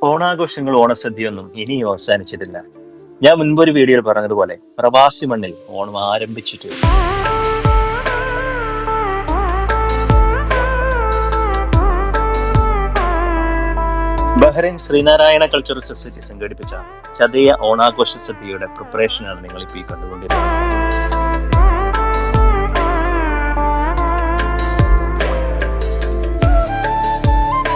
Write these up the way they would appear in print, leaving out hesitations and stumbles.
ഓണാഘോഷങ്ങൾ ഓണസദ്യയൊന്നും ഇനിയും അവസാനിച്ചിട്ടില്ല. ഞാൻ മുൻപൊരു വീഡിയോയിൽ പറഞ്ഞതുപോലെ പ്രവാസി മണ്ണിൽ ഓണം ആരംഭിച്ചിട്ട് ബഹ്റൈൻ ശ്രീനാരായണ കൾച്ചറൽ സൊസൈറ്റി സംഘടിപ്പിച്ച ചതയ ഓണാഘോഷ സദ്യയുടെ പ്രിപ്പറേഷനാണ് നിങ്ങൾ ഇപ്പോൾ ഈ കണ്ടുകൊണ്ടിരിക്കുന്നത്.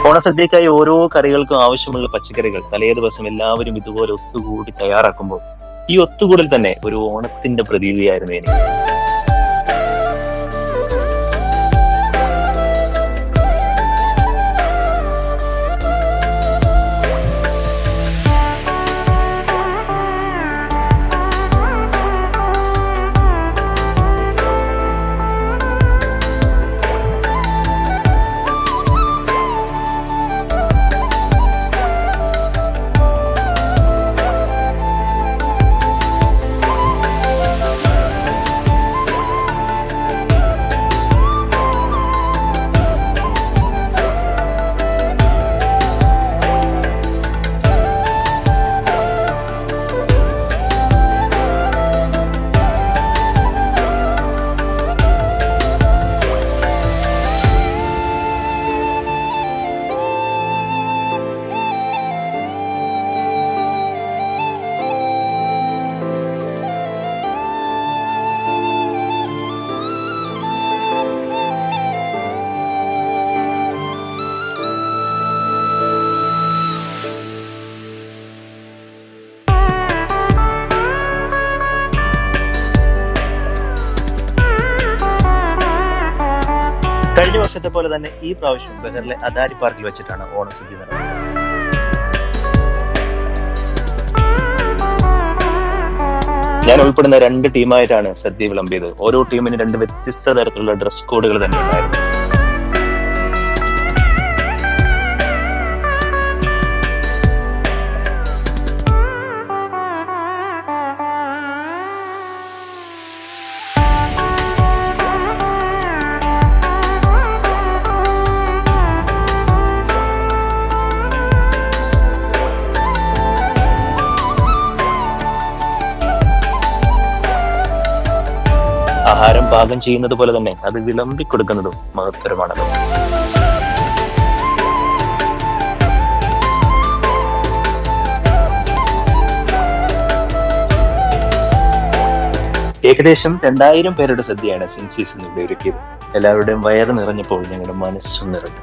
ഓണസദ്യക്കായി ഓരോ കറികൾക്കും ആവശ്യമുള്ള പച്ചക്കറികൾ തലേ ദിവസം എല്ലാവരും ഇതുപോലെ ഒത്തുകൂടി തയ്യാറാക്കുമ്പോൾ ഈ ഒത്തുകൂടൽ തന്നെ ഒരു ഓണത്തിന്റെ പ്രതീതിയായിരുന്നു എനിക്ക്. കഴിഞ്ഞ വർഷത്തെ പോലെ തന്നെ ഈ പ്രാവശ്യം ബഹറിലെ അദാരി പാർക്കിൽ വെച്ചിട്ടാണ് ഓണസദ്യ നടന്നത്. ഞാൻ ഉൾപ്പെടുന്ന 2 ടീമായിട്ടാണ് സദ്യ വിളമ്പിയത്. ഓരോ ടീമിന് 2 വ്യത്യസ്ത തരത്തിലുള്ള ഡ്രസ് കോഡുകൾ തന്നെ ഉണ്ടായിരുന്നു. ആഹാരം പാകം ചെയ്യുന്നത് പോലെ തന്നെ അത് വിളമ്പിക്കൊടുക്കുന്നതും മഹത്തരമാണല്ലോ. ഏകദേശം 2000 പേരുടെ സദ്യയാണ് സെൻസീസ് ഇവിടെ ഒരുക്കിയത്. എല്ലാവരുടെയും വയറ് നിറഞ്ഞപ്പോൾ ഞങ്ങളുടെ മനസ്സും നിറഞ്ഞു.